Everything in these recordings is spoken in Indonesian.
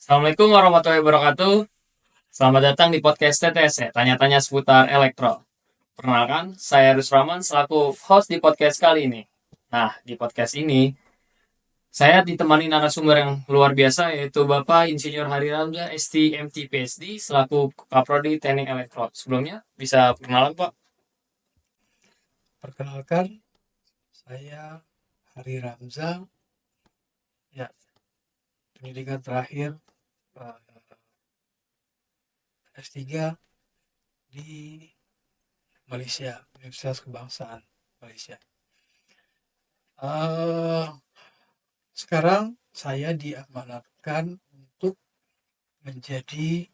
Assalamualaikum warahmatullahi wabarakatuh. Selamat datang di podcast TTS, tanya-tanya seputar elektro. Perkenalkan, saya Rusraman selaku host di podcast kali ini. Nah, di podcast ini saya ditemani narasumber yang luar biasa yaitu Bapak Insinyur Hari Ramza STMT PSD selaku Kaprodi Teknik Elektro. Sebelumnya bisa perkenalan Pak? Perkenalkan, saya Hari Ramza, ya, pendidikan terakhir eh, S3 di Malaysia, Universitas Kebangsaan Malaysia. Eh, Sekarang saya diamanatkan untuk menjadi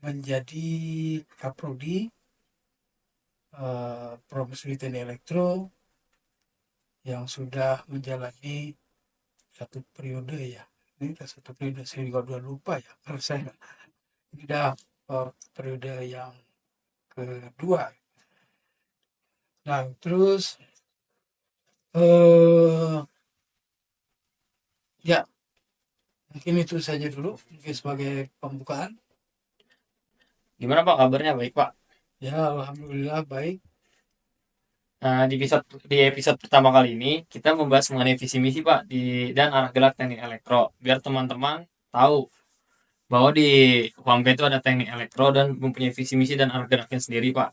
menjadi Kaprodi Program Studi Teknik Elektro yang sudah menjalani satu periode ya. Ini udah satu periode, saya juga udah lupa ya, karena saya udah periode yang kedua. Nah, terus eh ya mungkin itu saja dulu mungkin sebagai pembukaan. Gimana Pak kabarnya? Baik Pak. Ya, alhamdulillah baik. Nah, di episode pertama kali ini kita membahas mengenai visi misi Pak dan arah gerak teknik elektro biar teman-teman tahu bahwa di UMK itu ada teknik elektro dan mempunyai visi misi dan arah geraknya sendiri Pak.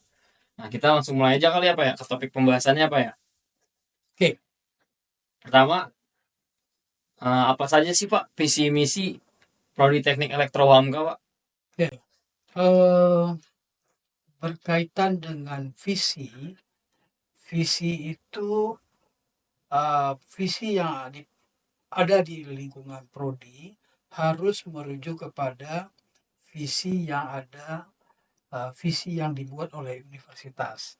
Nah kita langsung mulai aja kali ya Pak ya ke topik pembahasannya Pak ya. Oke. Pertama, apa saja sih Pak visi misi Prodi Teknik Elektro UMK Pak? Oke. eh Berkaitan dengan visi itu visi yang ada di lingkungan prodi harus merujuk kepada visi yang dibuat oleh universitas.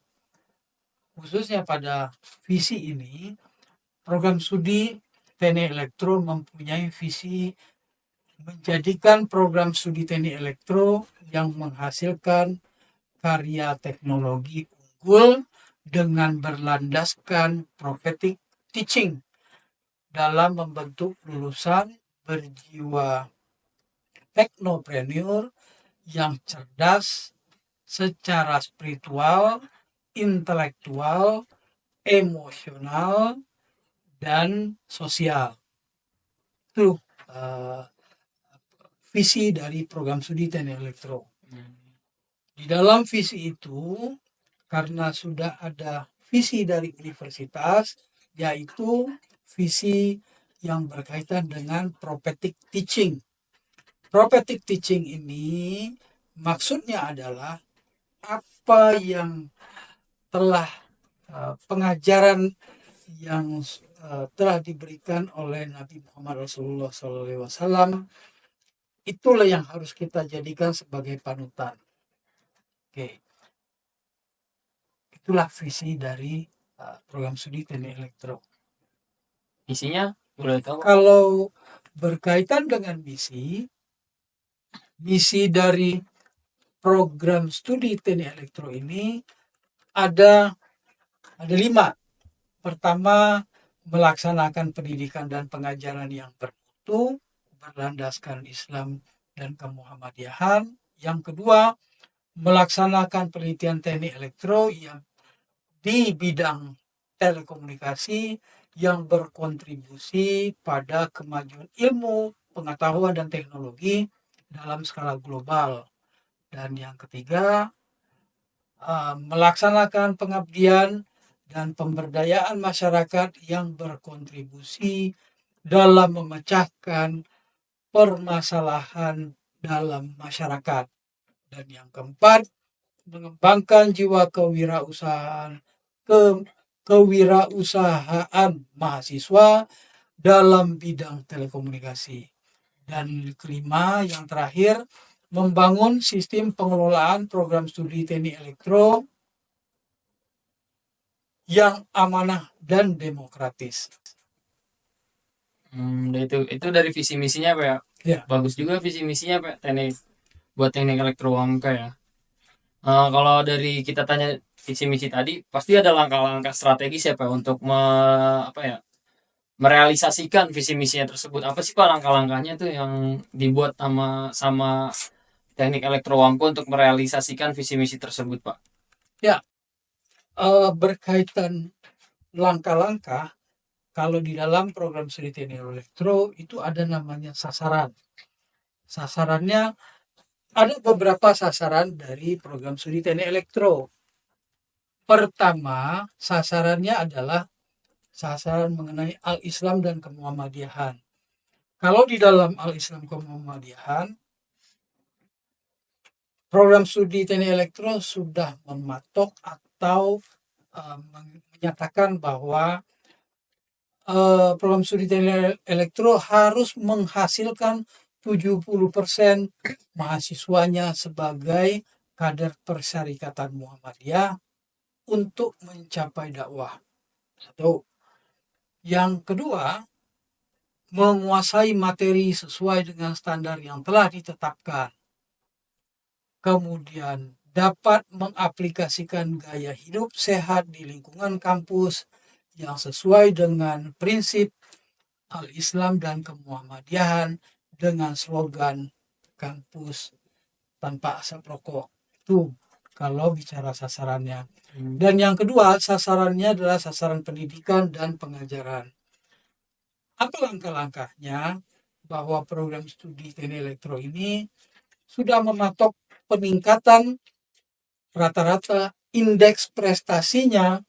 Khususnya pada visi ini, program studi teknik elektro mempunyai visi menjadikan program studi teknik elektro yang menghasilkan karya teknologi unggul dengan berlandaskan prophetic teaching dalam membentuk lulusan berjiwa teknopreneur yang cerdas secara spiritual, intelektual, emosional, dan sosial. Itu uh, visi dari program studi teknik elektro. Di dalam visi itu, karena sudah ada visi dari universitas, yaitu visi yang berkaitan dengan prophetic teaching. Prophetic teaching ini maksudnya adalah apa yang telah pengajaran yang telah diberikan oleh Nabi Muhammad Rasulullah SAW, itulah yang harus kita jadikan sebagai panutan. Oke, itulah visi dari program studi teknik elektro. Isinya boleh tahu Pak? Kalau berkaitan dengan misi dari program studi teknik elektro ini ada 5. Pertama, melaksanakan pendidikan dan pengajaran yang bermutu berlandaskan Islam dan kemuhammadiyahan. Yang kedua, melaksanakan penelitian teknik elektro yang di bidang telekomunikasi yang berkontribusi pada kemajuan ilmu, pengetahuan, dan teknologi dalam skala global. Dan yang ketiga, melaksanakan pengabdian dan pemberdayaan masyarakat yang berkontribusi dalam memecahkan permasalahan dalam masyarakat. Dan yang keempat, mengembangkan jiwa kewirausahaan mahasiswa dalam bidang telekomunikasi. Dan kelima, yang terakhir, membangun sistem pengelolaan program studi teknik elektro yang amanah dan demokratis. Itu dari visi misinya Pak ya. Ya, Bagus juga visi misinya Pak buat teknik elektro UMK ya. Kalau dari kita tanya visi misi tadi, pasti ada langkah-langkah strategis ya Pak untuk apa ya merealisasikan visi misinya tersebut? Apa sih Pak langkah-langkahnya tuh yang dibuat sama sama Teknik Elektro Wampo untuk merealisasikan visi misi tersebut, Pak? Ya, berkaitan langkah-langkah, kalau di dalam program studi teknik elektro itu ada namanya sasaran. Sasarannya ada beberapa sasaran dari program studi teknik elektro. Pertama, sasarannya adalah sasaran mengenai Al-Islam dan Kemuhammadiyahan. Kalau di dalam Al-Islam Kemuhammadiyahan, program studi teknik elektro sudah mematok atau menyatakan bahwa program studi teknik elektro harus menghasilkan 70% mahasiswanya sebagai kader Persyarikatan Muhammadiyah untuk mencapai dakwah. Satu. Yang kedua, menguasai materi sesuai dengan standar yang telah ditetapkan. Kemudian dapat mengaplikasikan gaya hidup sehat di lingkungan kampus yang sesuai dengan prinsip Al-Islam dan Kemuhammadiyahan dengan slogan kampus tanpa asap rokok. Itu kalau bicara sasarannya. Dan yang kedua, sasarannya adalah sasaran pendidikan dan pengajaran. Apa langkah-langkahnya? Bahwa program studi teknik elektro ini sudah mematok peningkatan rata-rata indeks prestasinya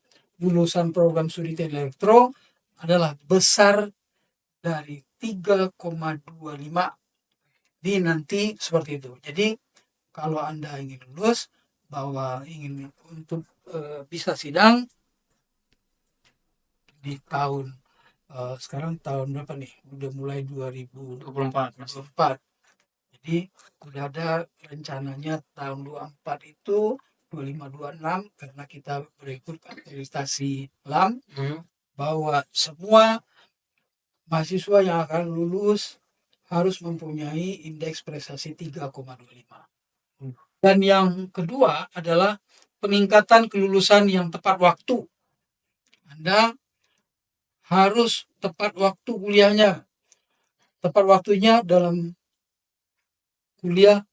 lulusan program studi teknik elektro adalah besar dari 3,25 di nanti seperti itu. Jadi kalau Anda ingin lulus, bahwa ingin untuk bisa sidang di tahun sekarang tahun berapa nih? Udah mulai 24, Mas. 2024. Jadi udah ada rencananya tahun 24 itu 2526 karena kita berikut akreditasi LAM bahwa semua mahasiswa yang akan lulus harus mempunyai indeks prestasi 3,25. Dan yang kedua adalah peningkatan kelulusan yang tepat waktu. Anda harus tepat waktu kuliahnya. Tepat waktunya dalam kuliah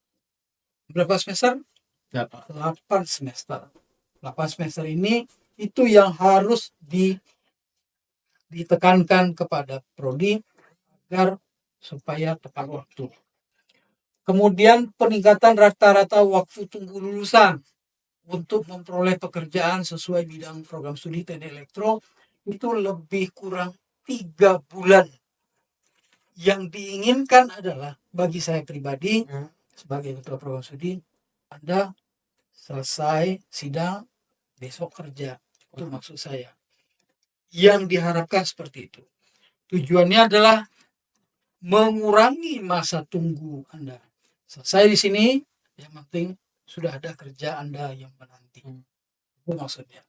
berapa semester? 8 semester. 8 semester ini itu yang harus ditekankan kepada prodi agar supaya tepat waktu. Kemudian peningkatan rata-rata waktu tunggu lulusan untuk memperoleh pekerjaan sesuai bidang program studi teknik elektro itu lebih kurang 3 bulan. Yang diinginkan adalah bagi saya pribadi sebagai ketua program studi, Anda selesai sidang besok kerja. Itu maksud saya. Yang diharapkan seperti itu. Tujuannya adalah mengurangi masa tunggu Anda. Selesai di sini, yang penting sudah ada kerja Anda yang menanti. Itu maksudnya.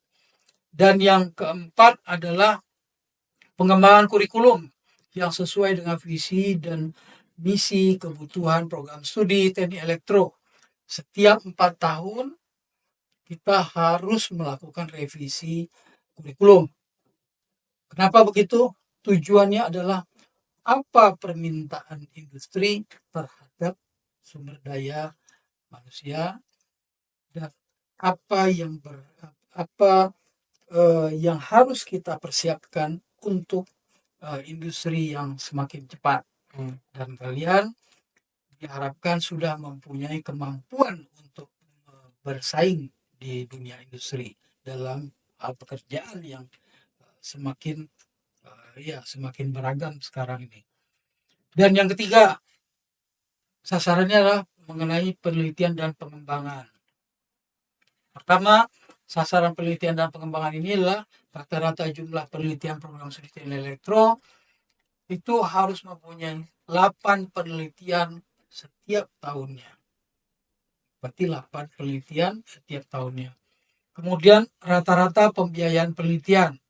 Dan yang keempat adalah pengembangan kurikulum yang sesuai dengan visi dan misi kebutuhan program studi teknik elektro. Setiap 4 tahun kita harus melakukan revisi kurikulum. Kenapa begitu? Tujuannya adalah apa permintaan industri terhadap sumber daya manusia dan apa yang harus kita persiapkan untuk industri yang semakin cepat. Dan kalian diharapkan sudah mempunyai kemampuan untuk bersaing di dunia industri dalam hal pekerjaan yang semakin beragam sekarang ini. Dan yang ketiga, sasarannya adalah mengenai penelitian dan pengembangan. Pertama, sasaran penelitian dan pengembangan ini adalah rata-rata jumlah penelitian program studi teknik elektro itu harus mempunyai 8 penelitian setiap tahunnya. Berarti 8 penelitian setiap tahunnya. Kemudian rata-rata pembiayaan penelitian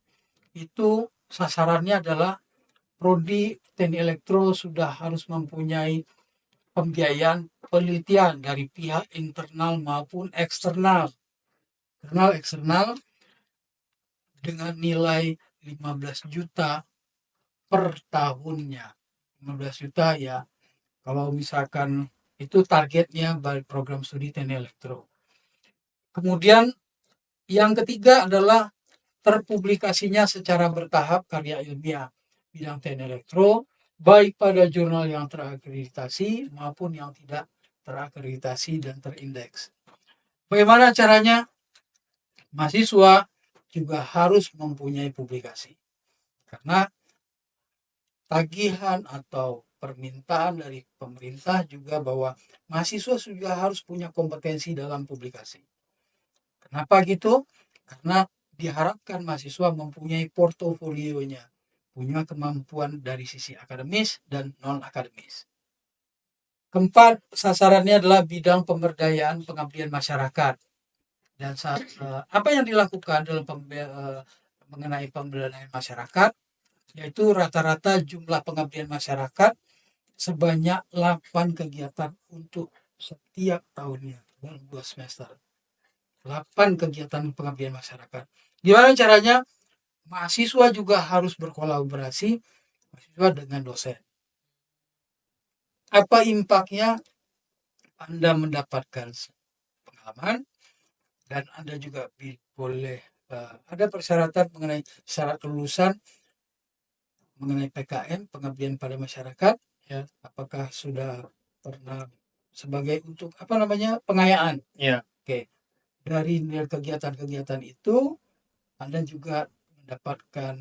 itu sasarannya adalah prodi teknik elektro sudah harus mempunyai pembiayaan penelitian dari pihak internal maupun eksternal. Eksternal dengan nilai 15 juta per tahunnya. 15 juta ya. Kalau misalkan itu targetnya bagi program studi teknik elektro. Kemudian yang ketiga adalah terpublikasinya secara bertahap karya ilmiah bidang teknik elektro, baik pada jurnal yang terakreditasi maupun yang tidak terakreditasi dan terindeks. Bagaimana caranya? Mahasiswa juga harus mempunyai publikasi. Karena tagihan atau permintaan dari pemerintah juga bahwa mahasiswa juga harus punya kompetensi dalam publikasi. Kenapa gitu? Karena diharapkan mahasiswa mempunyai portofolionya, punya kemampuan dari sisi akademis dan non-akademis. Keempat, sasarannya adalah bidang pemberdayaan pengabdian masyarakat. Dan apa yang dilakukan dalam mengenai pemberdayaan masyarakat, yaitu rata-rata jumlah pengabdian masyarakat sebanyak 8 kegiatan untuk setiap tahunnya dalam 2 semester. 8 kegiatan pengabdian masyarakat. Gimana caranya? Mahasiswa juga harus berkolaborasi mahasiswa dengan dosen. Apa impaknya? Anda mendapatkan pengalaman dan Anda juga boleh ada persyaratan mengenai syarat kelulusan mengenai PKM, pengabdian pada masyarakat, Ya. apakah sudah pernah sebagai untuk pengayaan. Ya. Oke. Dari kegiatan-kegiatan itu Anda juga mendapatkan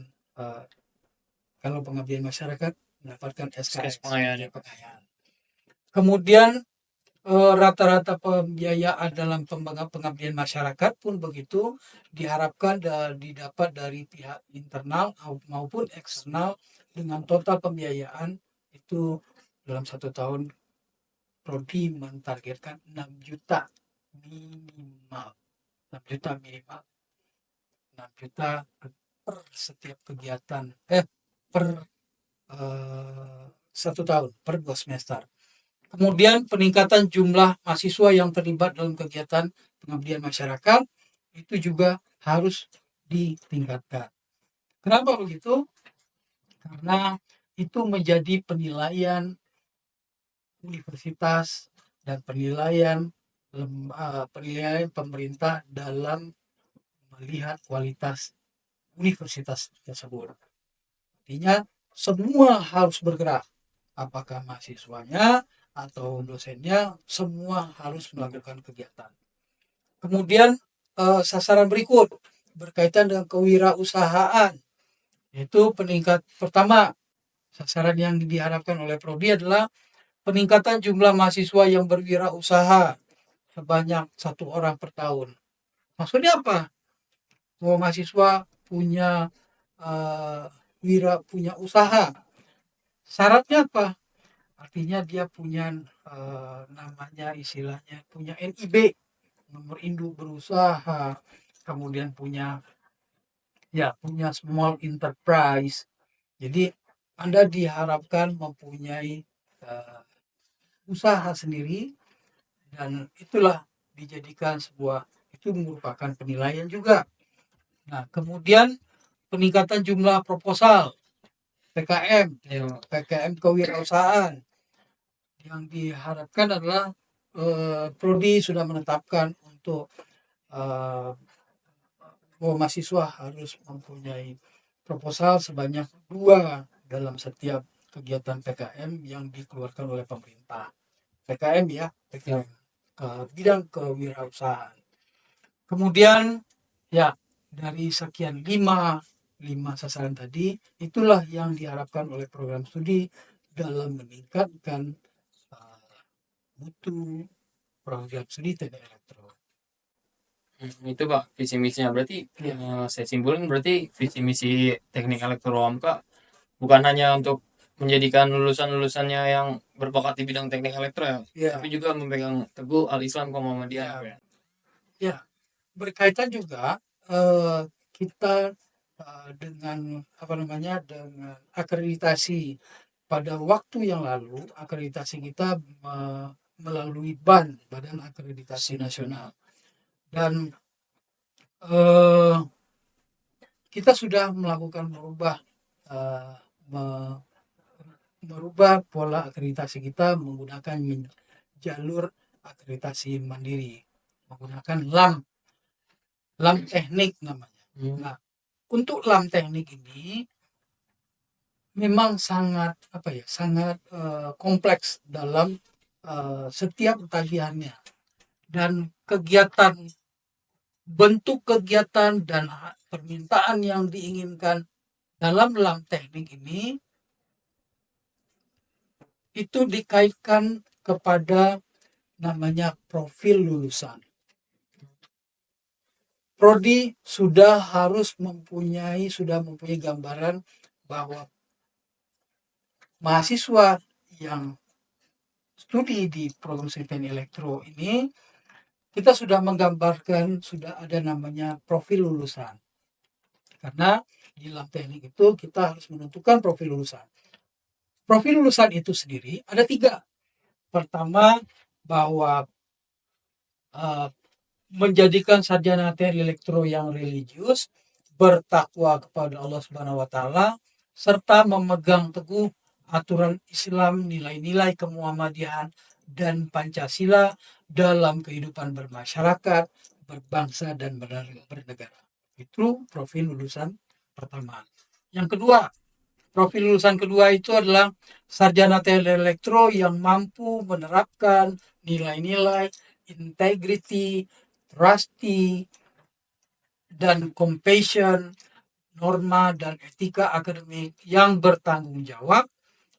kalau pengabdian masyarakat mendapatkan SKS pengayaan. Kemudian rata-rata pembiayaan dalam pengabdian masyarakat pun begitu diharapkan didapat dari pihak internal maupun eksternal dengan total pembiayaan itu dalam 1 tahun prodi mentargetkan 6 juta minimal. 6 juta minimal. 6 juta per setiap kegiatan per 1 tahun, per 2 semester. Kemudian peningkatan jumlah mahasiswa yang terlibat dalam kegiatan pengabdian masyarakat itu juga harus ditingkatkan. Kenapa begitu? Karena itu menjadi penilaian universitas dan penilaian pemerintah dalam melihat kualitas universitas tersebut. Artinya semua harus bergerak, apakah mahasiswanya atau dosennya, semua harus melakukan kegiatan. Kemudian sasaran berikut berkaitan dengan kewirausahaan, yaitu pertama sasaran yang diharapkan oleh prodi adalah peningkatan jumlah mahasiswa yang berwirausaha sebanyak 1 orang per tahun. Maksudnya apa? Bahwa mahasiswa punya punya usaha. Syaratnya apa? Artinya dia punya istilahnya punya NIB, nomor induk berusaha, kemudian punya small enterprise. Jadi Anda diharapkan mempunyai usaha sendiri dan itulah dijadikan itu merupakan penilaian juga. Nah, kemudian peningkatan jumlah proposal PKM kewirausahaan yang diharapkan adalah prodi sudah menetapkan untuk bahwa mahasiswa harus mempunyai proposal sebanyak 2 dalam setiap kegiatan PKM yang dikeluarkan oleh pemerintah. PKM ya, PKM bidang kewirausahaan. Kemudian ya dari sekian 5 sasaran tadi, itulah yang diharapkan oleh program studi dalam meningkatkan mutu program studi teknik elektro. Itu Pak visi misinya berarti saya simpulkan berarti visi misi teknik elektro UMK bukan hanya untuk menjadikan lulusannya yang berbakat di bidang teknik elektro tapi juga memegang teguh al-Islam Muhammadiyah. Ya, berkaitan juga kita dengan dengan akreditasi pada waktu yang lalu, akreditasi kita melalui Badan Akreditasi Nasional, dan kita sudah melakukan merubah me- merubah pola akreditasi kita menggunakan jalur akreditasi mandiri, menggunakan LAM teknik namanya. Nah, untuk LAM teknik ini memang sangat sangat kompleks dalam setiap tagihannya, dan kegiatan bentuk kegiatan dan permintaan yang diinginkan dalam LAM teknik ini itu dikaitkan kepada namanya profil lulusan. Prodi sudah mempunyai gambaran bahwa mahasiswa yang studi di program studi teknik elektro ini, kita sudah menggambarkan, sudah ada namanya profil lulusan. Karena di dalam teknik itu kita harus menentukan profil lulusan. Profil lulusan itu sendiri ada 3. Pertama, bahwa menjadikan sarjana teknik elektro yang religius, bertakwa kepada Allah Subhanahu wa taala, serta memegang teguh aturan Islam, nilai-nilai kemuhammadiyahan dan Pancasila dalam kehidupan bermasyarakat, berbangsa dan bernegara. Itu profil lulusan pertama. Yang kedua, profil lulusan kedua itu adalah sarjana teknik elektro yang mampu menerapkan nilai-nilai integrity, trusty, dan compassion, norma dan etika akademik yang bertanggung jawab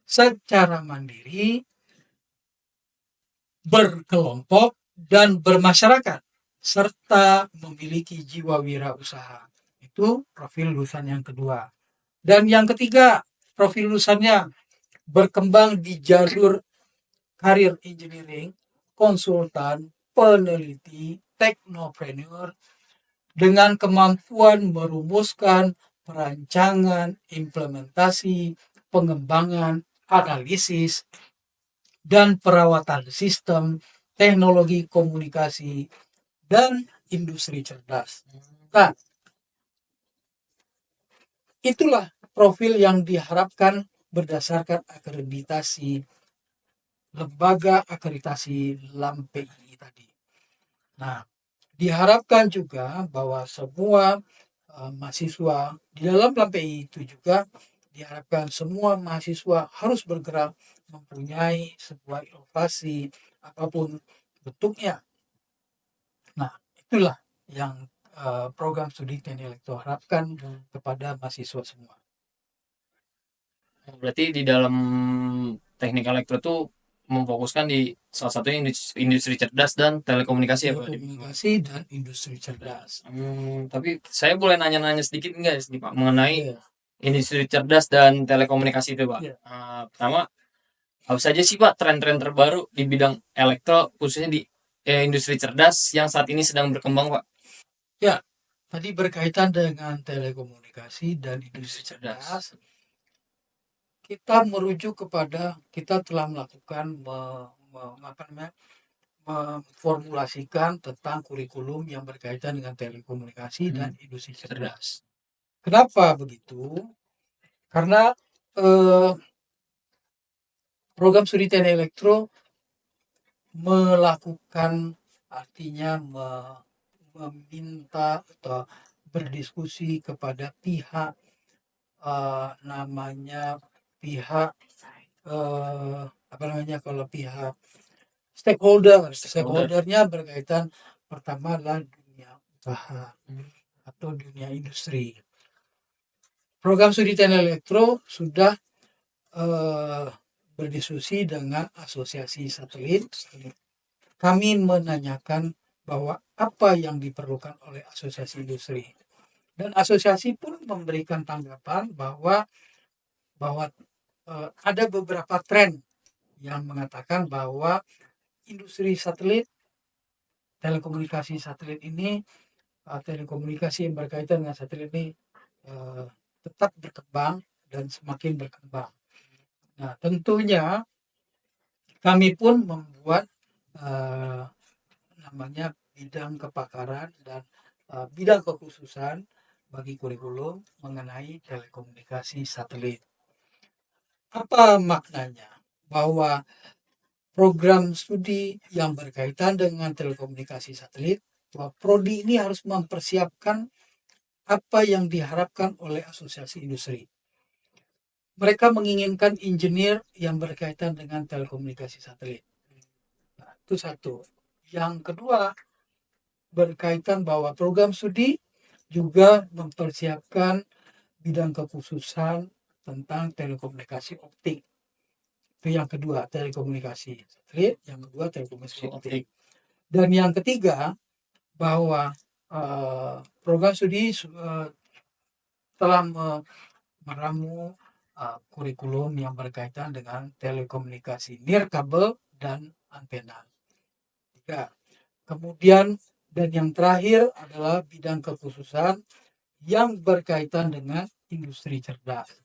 secara mandiri, berkelompok, dan bermasyarakat, serta memiliki jiwa wirausaha. Itu profil lulusan yang kedua. Dan yang ketiga, profil lulusannya berkembang di jalur karir engineering, konsultan, peneliti, teknopreneur, dengan kemampuan merumuskan perancangan, implementasi, pengembangan, analisis, dan perawatan sistem, teknologi komunikasi, dan industri cerdas. Nah, itulah profil yang diharapkan berdasarkan akreditasi lembaga akreditasi LAMPI tadi. Nah, diharapkan juga bahwa semua mahasiswa di dalam LAMPI itu juga diharapkan semua mahasiswa harus bergerak mempunyai sebuah inovasi apapun bentuknya. Nah, itulah yang program studi teknik elektro harapkan kepada mahasiswa semua. Berarti di dalam teknik elektro itu memfokuskan di salah satunya industri cerdas dan telekomunikasi ya Pak? Telekomunikasi dan industri cerdas. Tapi saya boleh nanya-nanya sedikit enggak sih Pak mengenai Iya. industri cerdas dan telekomunikasi itu Pak? Iya. Pertama, apa saja sih Pak tren-tren terbaru di bidang elektro khususnya di industri cerdas yang saat ini sedang berkembang Pak? Ya, tadi berkaitan dengan telekomunikasi dan industri cerdas, kita merujuk kepada, kita telah melakukan memformulasikan tentang kurikulum yang berkaitan dengan telekomunikasi dan industri cerdas. Kenapa begitu? Karena program studi teknik elektro melakukan, artinya meminta atau berdiskusi kepada pihak namanya pihak kalau pihak stakeholdernya berkaitan, pertama adalah dunia usaha atau dunia industri. Program studi teknik elektro sudah berdiskusi dengan asosiasi satelit. Kami menanyakan bahwa apa yang diperlukan oleh asosiasi industri, dan asosiasi pun memberikan tanggapan bahwa ada beberapa tren yang mengatakan bahwa industri satelit, telekomunikasi satelit ini, telekomunikasi yang berkaitan dengan satelit ini tetap berkembang dan semakin berkembang. Nah, tentunya kami pun membuat namanya bidang kepakaran dan bidang kekhususan bagi kurikulum mengenai telekomunikasi satelit. Apa maknanya? Bahwa program studi yang berkaitan dengan telekomunikasi satelit, bahwa prodi ini harus mempersiapkan apa yang diharapkan oleh asosiasi industri. Mereka menginginkan engineer yang berkaitan dengan telekomunikasi satelit. Nah, itu satu. Yang kedua, berkaitan bahwa program studi juga mempersiapkan bidang kekhususan tentang telekomunikasi optik. Itu yang kedua, telekomunikasi satelit. Yang kedua, telekomunikasi optik. Dan yang ketiga, bahwa program studi telah meramu kurikulum yang berkaitan dengan telekomunikasi nirkabel dan antena. Tiga. Kemudian dan yang terakhir adalah bidang kekhususan yang berkaitan dengan industri cerdas.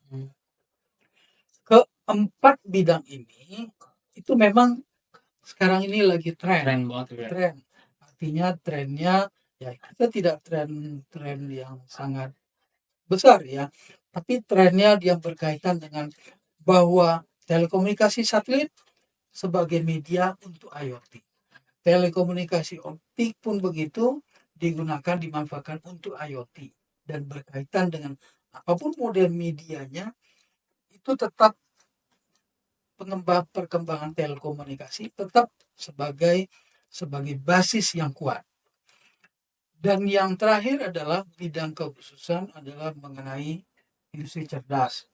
Keempat bidang ini itu memang sekarang ini lagi tren banget ya. tren. Artinya trennya ya kita tidak tren yang sangat besar ya, tapi trennya yang berkaitan dengan bahwa telekomunikasi satelit sebagai media untuk IoT. Telekomunikasi optik pun begitu digunakan dimanfaatkan untuk IoT dan berkaitan dengan apapun model medianya itu tetap perkembangan telekomunikasi tetap sebagai basis yang kuat. Dan yang terakhir adalah bidang kekhususan adalah mengenai industri cerdas.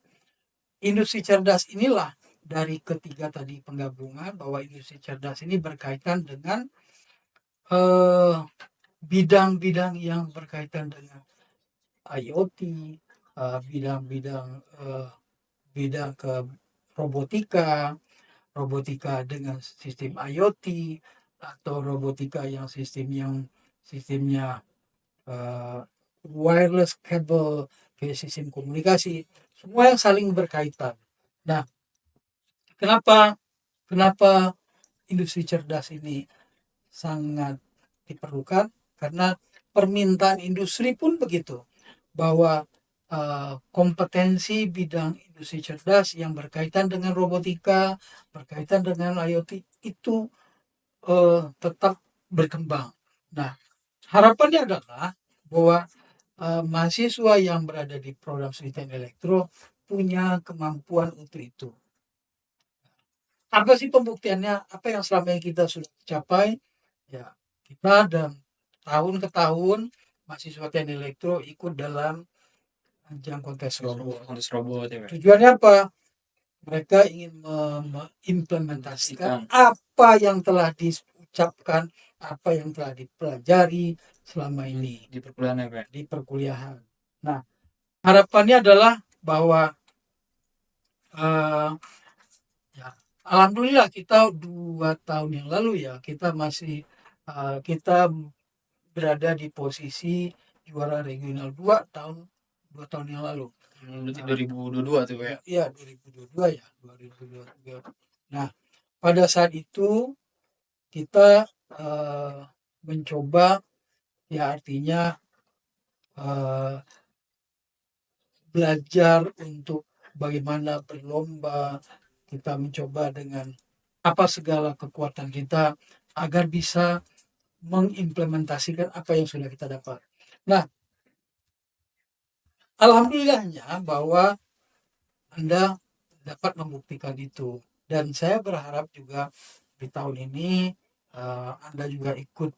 Industri cerdas inilah dari ketiga tadi penggabungan bahwa industri cerdas ini berkaitan dengan bidang-bidang yang berkaitan dengan IoT, bidang-bidang bidang ke robotika dengan sistem IoT atau robotika yang sistemnya wireless cable kayak sistem komunikasi, semua yang saling berkaitan. Nah, kenapa industri cerdas ini sangat diperlukan? Karena permintaan industri pun begitu, bahwa kompetensi bidang industri cerdas yang berkaitan dengan robotika, berkaitan dengan IoT itu tetap berkembang. Nah, harapannya adalah bahwa mahasiswa yang berada di program studi teknik elektro punya kemampuan untuk itu. Apa sih pembuktiannya? Apa yang selama ini kita sudah capai? Ya, kita dan tahun ke tahun mahasiswa teknik elektro ikut dalam ajang kontes robot. Ya. Tujuannya apa? Mereka ingin mengimplementasikan apa yang telah diucapkan, apa yang telah dipelajari selama ini di perkuliahan ya, Pak? di perkuliahan. Nah, harapannya adalah bahwa ya, alhamdulillah kita 2 tahun yang lalu ya kita masih kita berada di posisi juara regional 2 tahun yang lalu. Berarti 2022 tuh ya? Iya 2022 ya 2022. Nah pada saat itu kita mencoba ya artinya belajar untuk bagaimana berlomba, kita mencoba dengan apa segala kekuatan kita agar bisa mengimplementasikan apa yang sudah kita dapat. Nah, alhamdulillahnya bahwa Anda dapat membuktikan itu dan saya berharap juga di tahun ini Anda juga ikut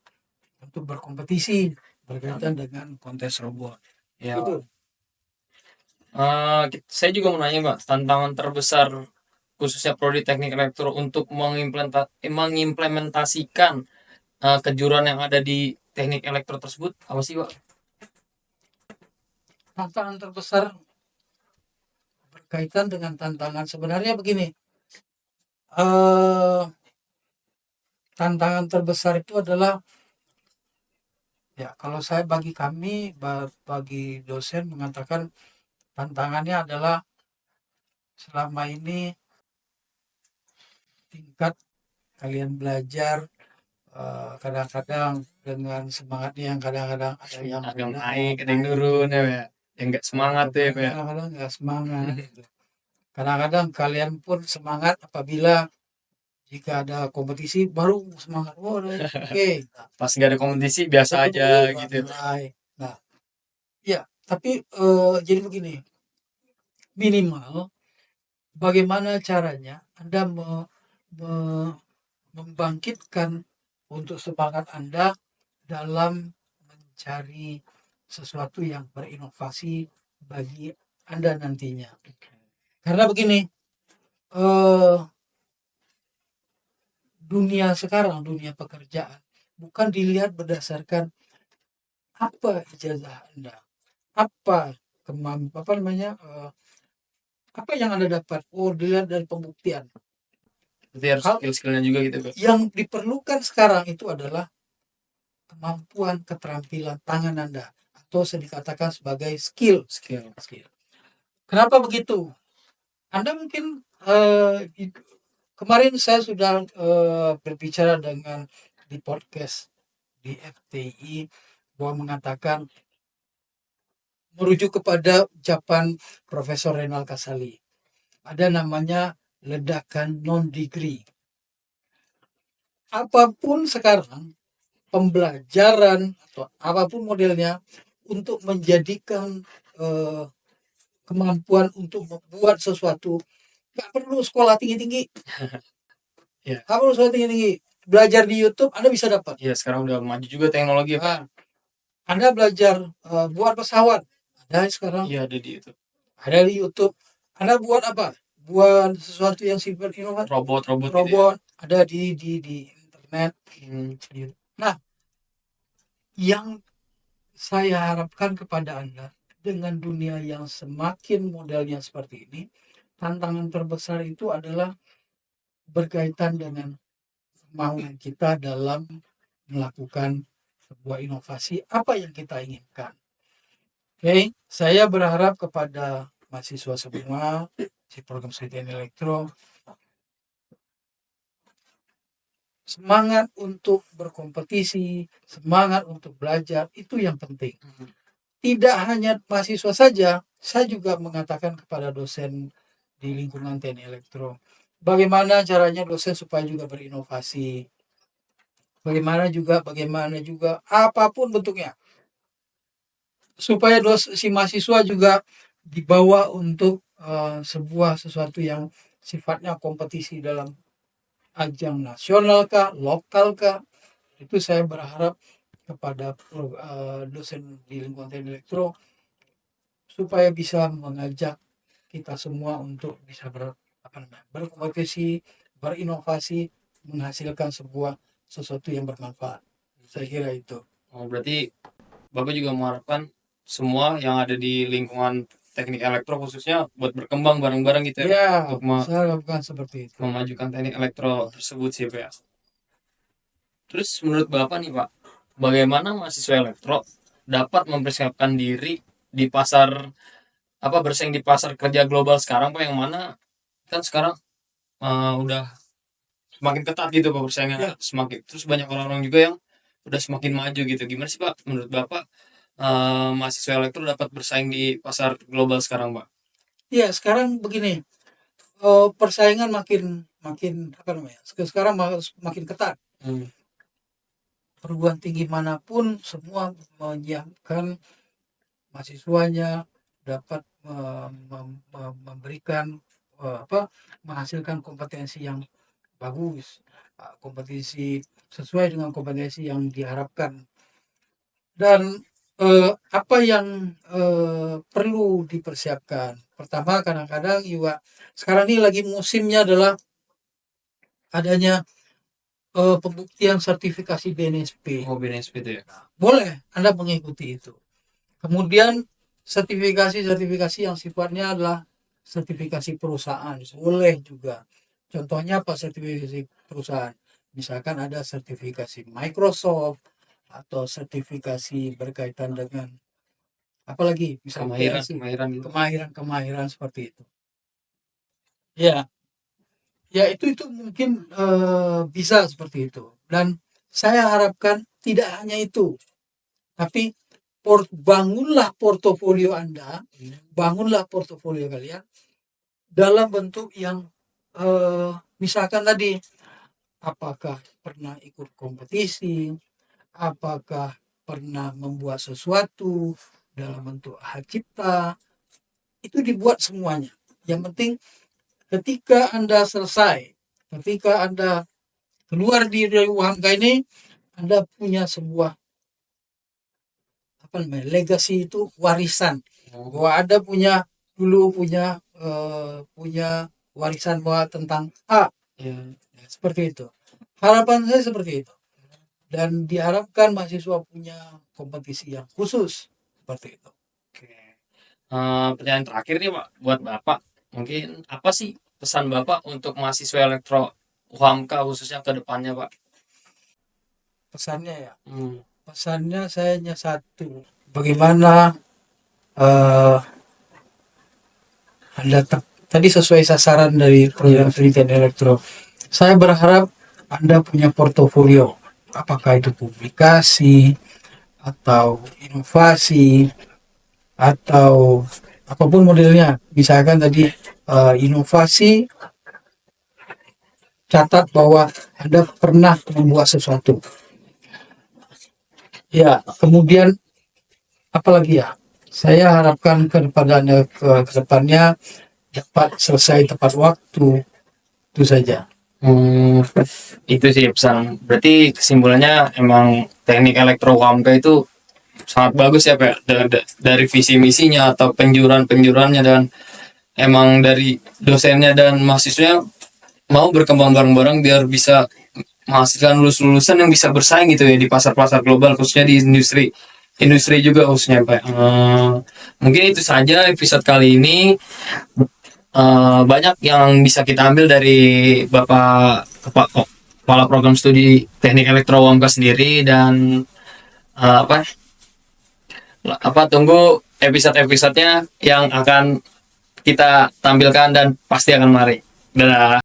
untuk berkompetisi berkaitan dengan kontes robot. Ya. Itu. Saya juga mau nanya, Pak, tantangan terbesar khususnya prodi teknik elektro untuk mengimplementasikan kejuruan yang ada di teknik elektro tersebut apa sih, Pak? Tantangan terbesar berkaitan dengan tantangan sebenarnya begini. Tantangan terbesar itu adalah ya kalau saya bagi kami bagi dosen mengatakan tantangannya adalah selama ini tingkat kalian belajar kadang-kadang dengan semangatnya yang kadang-kadang ada yang naik, ada yang turun ya, Pak? Yang nggak semangat ya, Pak? kadang-kadang nggak semangat. Kadang-kadang kalian pun semangat apabila jika ada kompetisi baru semangat. Oh, oke. Nah, Pas nggak ada kompetisi biasa aja gitu. mulai. Nah, ya, tapi jadi begini, minimal bagaimana caranya Anda membangkitkan untuk semangat Anda dalam mencari sesuatu yang berinovasi bagi Anda nantinya. Karena begini, eh, dunia sekarang, dunia pekerjaan, bukan dilihat berdasarkan apa ijazah Anda, apa apa namanya, apa yang Anda dapat. Oh, dilihat dari pembuktian. Berarti harus skill-skillnya juga gitu, Pak. Yang diperlukan sekarang itu adalah kemampuan keterampilan tangan Anda atau saya dikatakan sebagai skill. Kenapa begitu? Anda mungkin kemarin saya sudah berbicara dengan di podcast di FTI bahwa mengatakan merujuk kepada ucapan Profesor Renal Kasali. Ada namanya ledakan non-degree. Apapun sekarang pembelajaran atau apapun modelnya untuk menjadikan kemampuan untuk membuat sesuatu nggak perlu sekolah tinggi-tinggi. Ya. Nggak perlu sekolah tinggi-tinggi. Belajar di YouTube Anda bisa dapat. Iya, sekarang udah maju juga teknologi, Pak. Nah, Anda belajar buat pesawat ada sekarang. Iya, ada di YouTube. Ada di YouTube. Anda buat apa? Buat sesuatu yang simpel inovatif. Robot gitu ya? Ada di internet. Nah, yang saya harapkan kepada Anda dengan dunia yang semakin modelnya seperti ini, tantangan terbesar itu adalah berkaitan dengan kemauan kita dalam melakukan sebuah inovasi apa yang kita inginkan. Oke, saya berharap kepada mahasiswa semua di program studi elektro semangat untuk berkompetisi, semangat untuk belajar itu yang penting. Tidak hanya mahasiswa saja, saya juga mengatakan kepada dosen di lingkungan teknik elektro, bagaimana caranya dosen supaya juga berinovasi. Bagaimana juga apapun bentuknya. Supaya si mahasiswa juga dibawa untuk sesuatu yang sifatnya kompetisi dalam ajang nasional kah, lokal kah. Itu saya berharap kepada dosen di lingkungan teknik elektro supaya bisa mengajak kita semua untuk bisa berkompetisi, berinovasi, menghasilkan sesuatu yang bermanfaat. Saya kira itu. Oh, berarti Bapak juga mengharapkan semua yang ada di lingkungan teknik elektro khususnya buat berkembang bareng-bareng gitu ya, untuk saya lakukan seperti itu. memajukan teknik elektro tersebut sih, Pak. Terus menurut Bapak nih, Pak, bagaimana mahasiswa elektro dapat mempersiapkan diri di pasar bersaing di pasar kerja global sekarang, Pak, yang mana kan sekarang udah semakin ketat gitu, Pak, persaingannya. Semakin terus banyak orang-orang juga yang udah semakin maju gitu. Gimana sih, Pak, menurut Bapak mahasiswa elektro dapat bersaing di pasar global sekarang, Pak? Ya, sekarang begini, persaingan makin sekarang makin ketat. Perguruan tinggi manapun semua menyiapkan mahasiswanya dapat memberikan menghasilkan kompetensi yang bagus, kompetisi sesuai dengan kompetensi yang diharapkan. Dan apa yang perlu dipersiapkan? Pertama, kadang-kadang juga sekarang ini lagi musimnya adalah adanya pembuktian sertifikasi BNSP. Oh, BNSP itu ya. Boleh Anda mengikuti itu. Kemudian sertifikasi yang sifatnya adalah sertifikasi perusahaan. Boleh juga. Contohnya apa sertifikasi perusahaan? Misalkan ada sertifikasi Microsoft atau sertifikasi berkaitan dengan apalagi misalnya kemahiran seperti itu. Ya, itu mungkin bisa seperti itu. Dan saya harapkan tidak hanya itu, tapi bangunlah portofolio Anda, bangunlah portofolio kalian dalam bentuk yang misalkan tadi, apakah pernah ikut kompetisi, apakah pernah membuat sesuatu dalam bentuk hak cipta, itu dibuat semuanya. Yang penting ketika Anda selesai, ketika Anda keluar dari UHAMKA ini, Anda punya sebuah legacy, itu warisan. Bahwa Anda punya warisan bahwa tentang A. Ya. Seperti itu. Harapan saya seperti itu. Dan diharapkan mahasiswa punya kompetisi yang khusus seperti itu. Oke. Pertanyaan terakhir nih Pak, buat Bapak. Mungkin apa sih pesan Bapak untuk mahasiswa elektro UHAMKA khususnya ke depannya Pak? Pesannya ya. Hmm. Pesannya saya hanya satu. Bagaimana Anda tadi sesuai sasaran dari program penelitian elektro. Saya berharap Anda punya portofolio. Apakah itu publikasi, atau inovasi, atau apapun modelnya. Misalkan tadi inovasi, catat bahwa Anda pernah membuat sesuatu. Ya, kemudian apalagi ya? Saya harapkan kepada ke depannya dapat selesai tepat waktu. Itu saja. Itu sih pesan. Berarti kesimpulannya emang teknik elektro UHAMKA itu sangat bagus ya Pak, dari visi misinya atau penjuruannya, dan emang dari dosennya dan mahasiswanya mau berkembang bareng-bareng biar bisa menghasilkan lulusan yang bisa bersaing gitu ya di pasar-pasar global, khususnya di industri juga khususnya Pak. Mungkin itu saja episode kali ini. Banyak yang bisa kita ambil dari Bapak Kepala Program Studi Teknik Elektro UHAMKA sendiri, dan tunggu episode-episodenya yang akan kita tampilkan dan pasti akan menarik. Dadah.